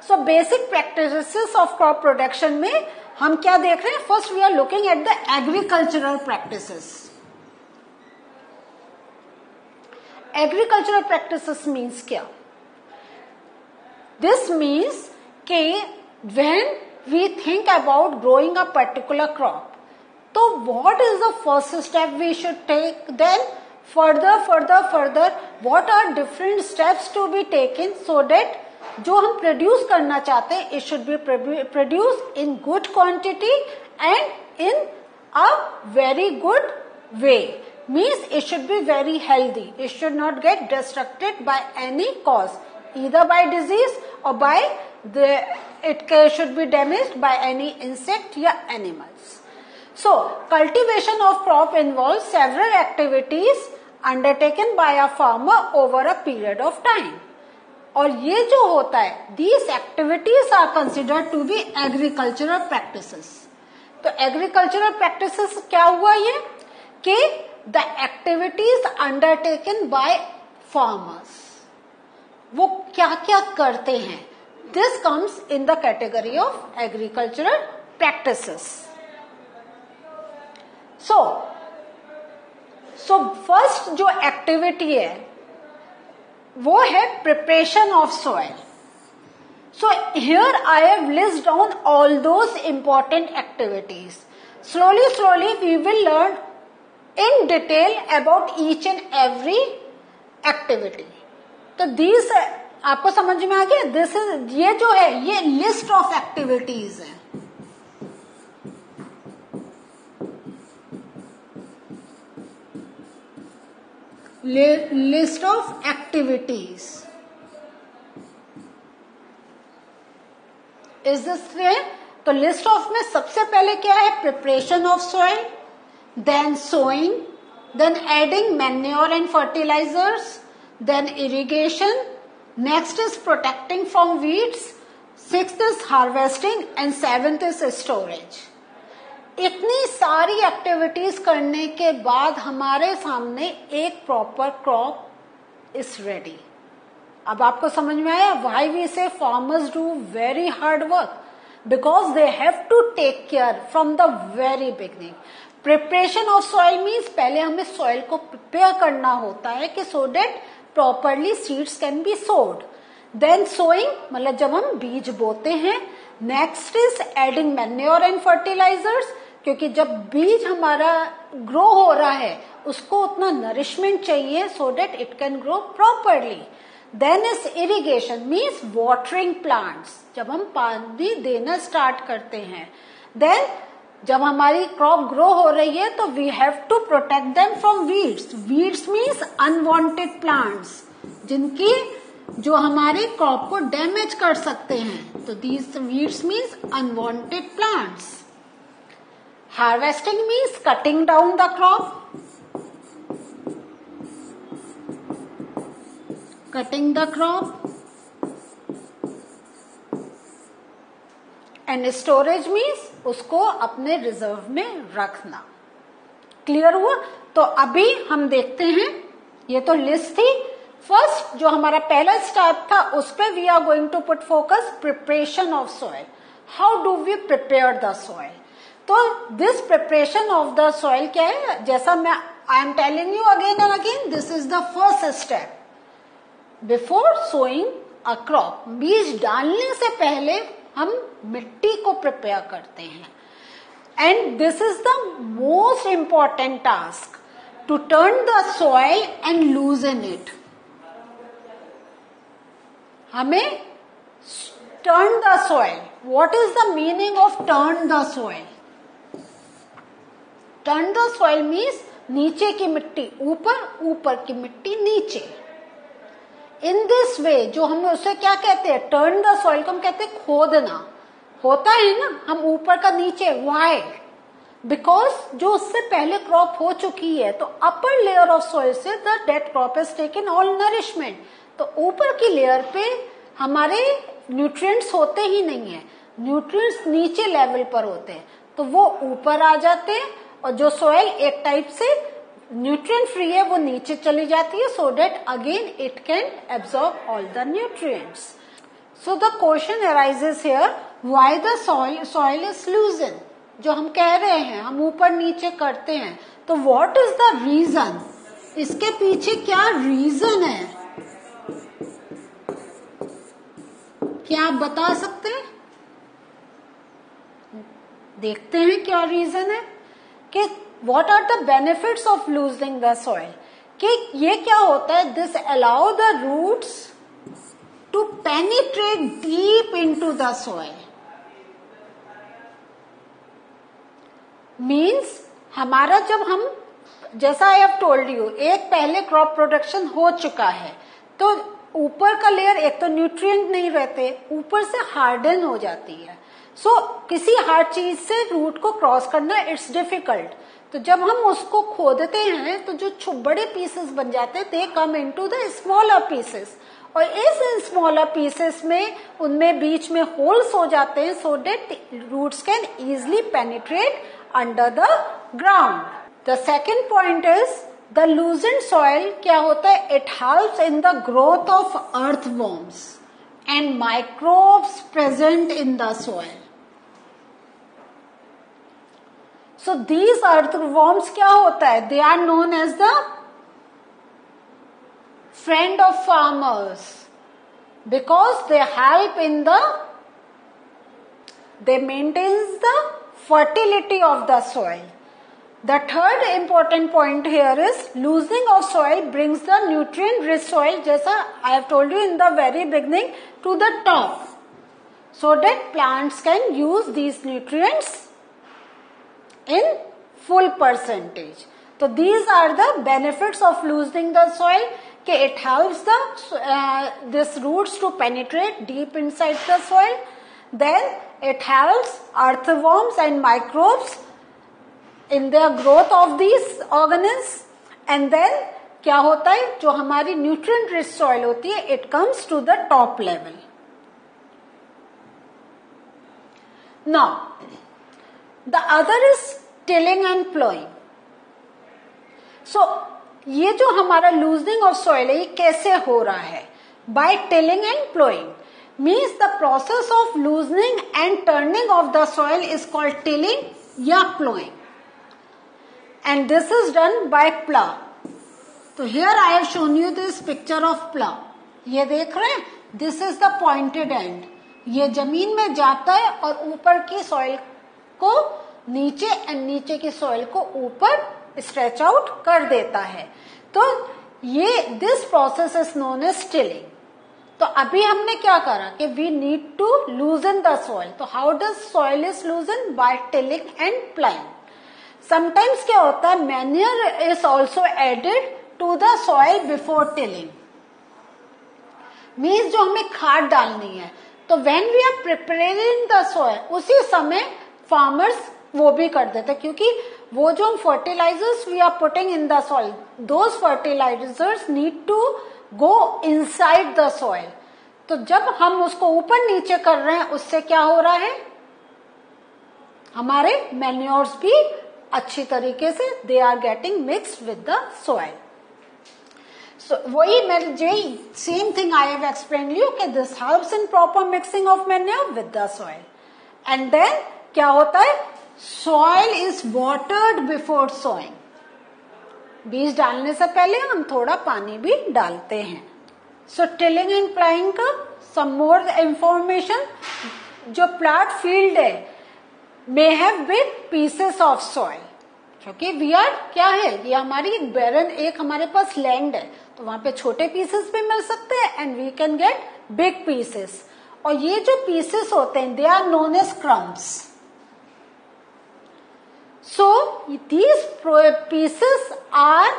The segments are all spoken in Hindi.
So basic practices of crop production में हम क्या देख रहे हैं? First we are looking at the agricultural practices. Agricultural practices means क्या? दिस मीन्स कि when we think about growing a particular crop, तो what is the first step we should take, then further what are different steps to be taken so that जो हम प्रोड्यूस करना चाहते हैं it should be produced in good quantity and in a very good way. Means it should be very healthy. It should not get destructed by any cause, either by disease or by it should be damaged by any insect या animals. So cultivation of crop involves several activities undertaken by a farmer over a period of time. और ये जो होता है, these activities are considered to be agricultural practices. तो agricultural practices क्या हुआ ये कि the activities undertaken by farmers, वो क्या क्या करते हैं, this comes in the category of agricultural practices. So first जो एक्टिविटी है वो है preparation of soil. So here I have listed down all those important activities. Slowly we will learn in detail about each and every activity. तो these आपको समझ में आ गया? This is ये जो है ये लिस्ट ऑफ एक्टिविटीज है. List of activities is this clear? तो लिस्ट ऑफ में सबसे पहले क्या है? Preparation of soil, then sowing, then adding manure and fertilisers, then irrigation, next is protecting from weeds, sixth is harvesting and seventh is storage. इतनी सारी एक्टिविटीज करने के बाद हमारे सामने एक प्रॉपर क्रॉप इज रेडी. अब आपको समझ में आया why we say farmers do very hard work? Because they have to take care from the very beginning. Preparation of soil means पहले हमें सॉइल को प्रिपेयर करना होता है कि so that properly seeds can be sowed. Then sowing मतलब जब हम बीज बोते हैं. Next is adding manure and fertilisers, क्योंकि जब बीज हमारा ग्रो हो रहा है उसको उतना नरिशमेंट चाहिए so that it can grow properly. Then is irrigation means watering plants, जब हम पानी देना स्टार्ट करते हैं. देन जब हमारी क्रॉप ग्रो हो रही है तो we have to protect them from weeds. Weeds means unwanted plants, जिनकी जो हमारे क्रॉप को डैमेज कर सकते हैं. तो these weeds means unwanted plants. Harvesting means cutting down the crop. Cutting the crop. And storage means उसको अपने रिजर्व में रखना. क्लियर हुआ? तो अभी हम देखते हैं, ये तो लिस्ट थी. फर्स्ट जो हमारा पहला स्टेप था उस पे we are going to put focus preparation of soil. How do we prepare the soil? तो this preparation of the soil क्या है? जैसा मैं I am telling you again and again, this is the first step before sowing a crop. बीज डालने से पहले हम मिट्टी को प्रिपेयर करते हैं. And this is the most important task, to turn the soil and loosen it. हमें turn the soil. What is the meaning of turn the soil? Turn the soil means नीचे की मिट्टी ऊपर, ऊपर की मिट्टी नीचे. इन दिस वे जो हम उसे क्या कहते हैं? टर्न द सॉइल को हम कहते हैं खोदना. होता है ना, हम ऊपर का नीचे. व्हाई? बिकॉज जो उससे पहले क्रॉप हो चुकी है तो अपर लेयर ऑफ सॉइल से the dead crop is taken all nourishment. तो ऊपर की लेयर पे हमारे न्यूट्रिएंट्स होते ही नहीं है. न्यूट्रिएंट्स नीचे लेवल पर होते हैं, तो वो ऊपर आ जाते हैं. और जो सॉइल एक टाइप से न्यूट्रिएंट फ्री है वो नीचे चली जाती है, so that again it can absorb all the nutrients. So the question arises here, why the soil is loosened? जो हम कह रहे हैं, हम ऊपर नीचे करते हैं, तो what is the reason? इसके पीछे क्या रीजन है? क्या आप बता सकते हैं? देखते हैं क्या रीजन है कि what are the benefits of loosening the soil? कि ये क्या होता है? This allow the roots to penetrate deep into the soil. Means हमारा जब हम, जैसा आई हैव टोल्ड यू, एक पहले क्रॉप प्रोडक्शन हो चुका है तो ऊपर का लेयर, एक तो न्यूट्रिएंट नहीं रहते, ऊपर से हार्डन हो जाती है. सो किसी हार्ड चीज से रूट को क्रॉस करना इट्स डिफिकल्ट. तो जब हम उसको खोदते हैं तो जो बड़े पीसेस बन जाते हैं, they come into the smaller pieces, और इस स्मॉलर पीसेस में उनमें बीच में होल्स हो जाते हैं so that roots can easily penetrate under the ground. The second point is the loosened soil क्या होता है? It helps in the growth of earthworms and microbes present in the soil. So these earthworms क्या होता है? They are known as the friend of farmers because they help in they maintains the fertility of the soil. The third important point here is loosening of soil brings the nutrient rich soil, जैसा I have told you in the very beginning, to the top so that plants can use these nutrients in full percentage. So these are the benefits of loosening the soil. Okay, it helps this roots to penetrate deep inside the soil. Then it helps earthworms and microbes in their growth of these organisms. And then क्या होता है? जो हमारी nutrient rich soil होती है, it comes to the top level. Now, the other is tilling and plowing. So, ये जो हमारा loosening of soil है, ये कैसे हो रहा है? By tilling and plowing. Means the process of loosening and turning of the soil is called tilling या plowing. And this is done by plow. So here I have shown you this picture of plow. ये देख रहे हैं? This is the pointed end. ये जमीन में जाता है और ऊपर की सॉइल को नीचे एंड नीचे की सॉइल को ऊपर स्ट्रेच आउट कर देता है. तो ये this process is known as tilling. तो अभी हमने क्या करा कि we need to loosen the soil. तो how does soil is loosen? By tilling and ploughing. Sometimes क्या होता है? Manure is also added to the soil before tilling. Means जो हमें खाद डालनी है, तो when we are preparing the soil, उसी समय फार्मर्स वो भी कर देते, क्योंकि वो जो हम fertilisers we are putting in the soil, those fertilisers need to go inside the soil. तो जब हम उसको ऊपर नीचे कर रहे हैं, उससे क्या हो रहा है? हमारे मैन्योर्स भी अच्छी तरीके से they are getting mixed with the soil. So वही same thing I have explain you कि this helps in proper mixing of manure with the soil. And then क्या होता है? Soil is watered before sowing. बीज डालने से पहले हम थोड़ा पानी भी डालते हैं. सो टिलिंग एंड प्लाइंग का सम मोर इंफॉर्मेशन. जो प्लॉट फील्ड है may have big pieces of soil, क्योंकि वी आर क्या है, ये हमारी एक बैरन, एक हमारे पास लैंड है, तो वहां पे छोटे पीसेस भी मिल सकते हैं and we can get big pieces. और ये जो पीसेस होते हैं, they are known as crumbs. So these pieces are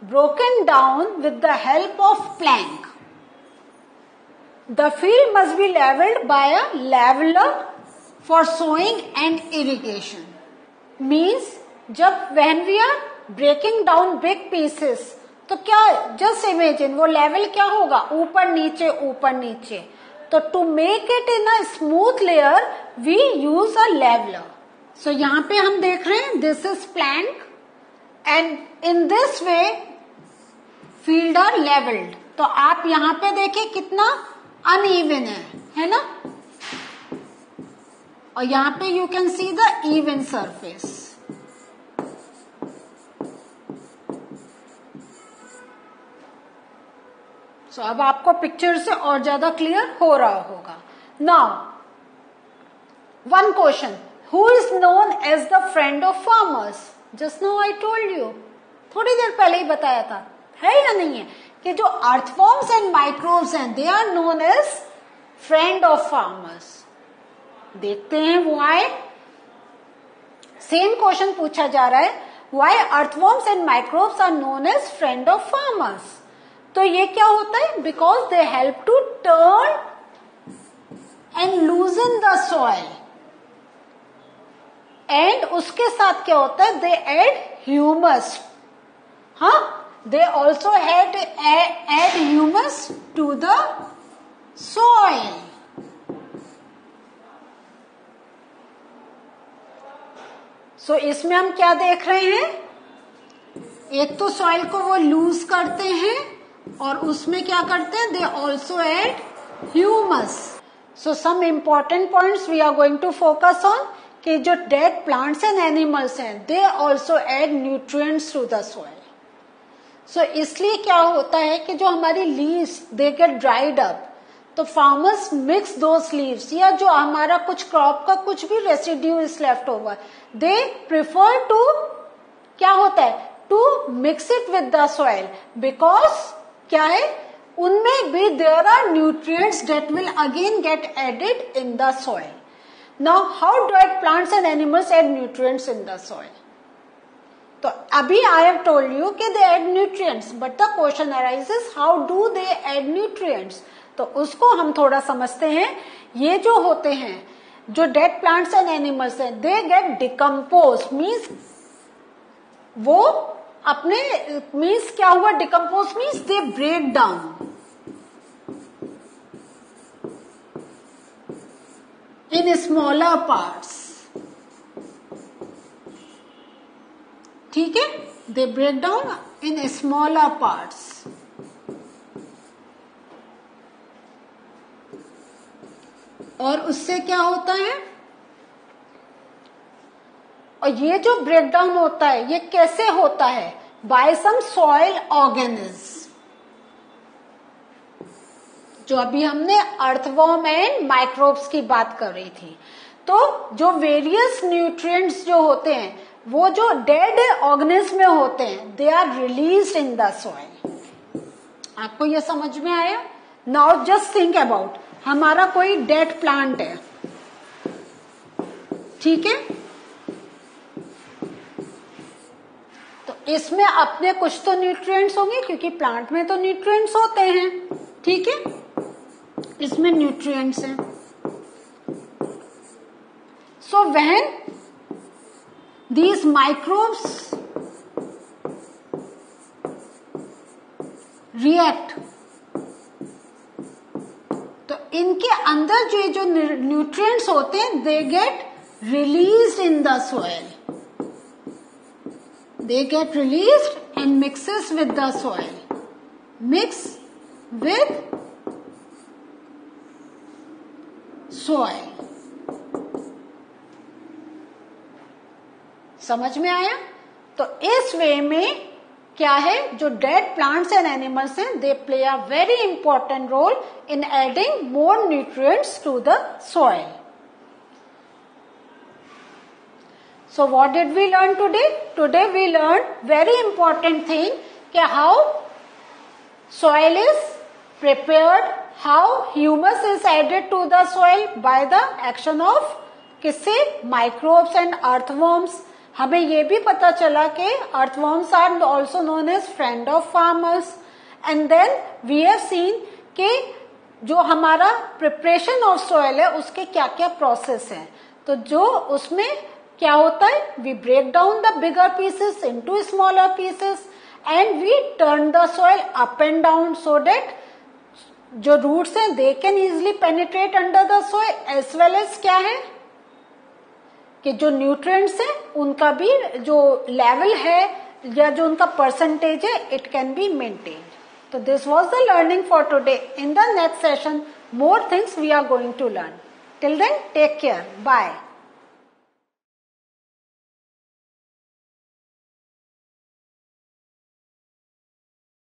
broken down with the help of plank. The field must be leveled by a leveler for sowing and irrigation. Means जब when we are breaking down big pieces, तो क्या, just imagine वो level क्या होगा? ऊपर नीचे ऊपर नीचे. तो to make it in a smooth layer, we use a leveler. So यहाँ पे हम देख रहे हैं this is plank and in this way field are leveled. तो आप यहाँ पे देखिए कितना uneven है. है ना, और यहां पे you can see the even surface. So अब आपको पिक्चर से और ज्यादा क्लियर हो रहा होगा। Now one question, who is known as the friend of farmers? Just now I told you, थोड़ी देर पहले ही बताया था, है या नहीं है, कि जो अर्थवॉर्म्स एंड माइक्रोब्स हैं they are known as friend of farmers. देखते हैं व्हाई, सेम क्वेश्चन पूछा जा रहा है, why earthworms and microbes are known as friend of farmers. तो ये क्या होता है, because they help to turn and loosen the soil, and उसके साथ क्या होता है, दे एड ह्यूमस। हाँ, they also add humus to the soil. So इसमें हम क्या देख रहे हैं, एक तो सॉइल को वो लूज करते हैं और उसमें क्या करते हैं, they also add humus. So some important points we are going to focus on कि जो dead plants and animals हैं they also add nutrients to the soil. So इसलिए क्या होता है कि जो हमारी leaves they get dried up, तो फार्मर्स मिक्स दोस लीव्स, या जो हमारा कुछ क्रॉप का कुछ भी residue is left over, they prefer to क्या होता है, to mix it with the soil, because क्या है, उनमें भी there are nutrients that will again get added in the soil. Now how dead plants and animals add nutrients in the soil? तो अभी आई हैव टोल्ड यू कि they add nutrients, but the question arises how do they add nutrients. तो उसको हम थोड़ा समझते हैं। ये जो होते हैं, जो डेड प्लांट्स एंड एनिमल्स हैं, दे गेट डिकम्पोज, मीन्स वो अपने, मीन्स क्या हुआ, decompose means they break down in smaller parts. ठीक है, they break down in smaller parts. और उससे क्या होता है, और ये जो ब्रेक डाउन होता है ये कैसे होता है, बाय सम सॉइल ऑर्गेनिज्म। जो अभी हमने अर्थवॉर्म एंड माइक्रोब्स की बात कर रही थी, तो जो वेरियस न्यूट्रिएंट्स जो होते हैं वो जो डेड ऑर्गेनिज्म में होते हैं, they are released in the soil. आपको ये समझ में आया? नाउ जस्ट थिंक अबाउट, हमारा कोई डेड प्लांट है, ठीक है, तो इसमें अपने कुछ तो न्यूट्रिएंट्स होंगे, क्योंकि प्लांट में तो न्यूट्रिएंट्स होते हैं, ठीक है, इसमें न्यूट्रिएंट्स हैं। So when these microbes react, तो इनके अंदर जो न्यूट्रिएंट्स होते हैं they get released in the soil, they get released and mixes with the soil, mix with soil। समझ में आया? तो इस वे में क्या है, जो डेड प्लांट्स एंड एनिमल्स हैं they play a very important role in adding more nutrients to the soil. So what did we learn today? Today we learned very important thing कि how soil is prepared, how humus is added to the soil by the action of किससे, microbes and earthworms। हमें ये भी पता चला कि earthworms are also known as friend of farmers, and then we have seen कि जो हमारा preparation of soil है उसके क्या क्या process है। तो जो उसमें क्या होता है, we break down the bigger pieces into smaller pieces and we turn the soil up and down so that जो roots हैं they can easily penetrate under the soil, as well as क्या है कि जो न्यूट्रिएंट्स हैं उनका भी जो लेवल है या जो उनका परसेंटेज है, इट कैन बी मेंटेन्ड। तो this was the learning for today. In the next session more things we are going to learn. Till then, take care. Bye.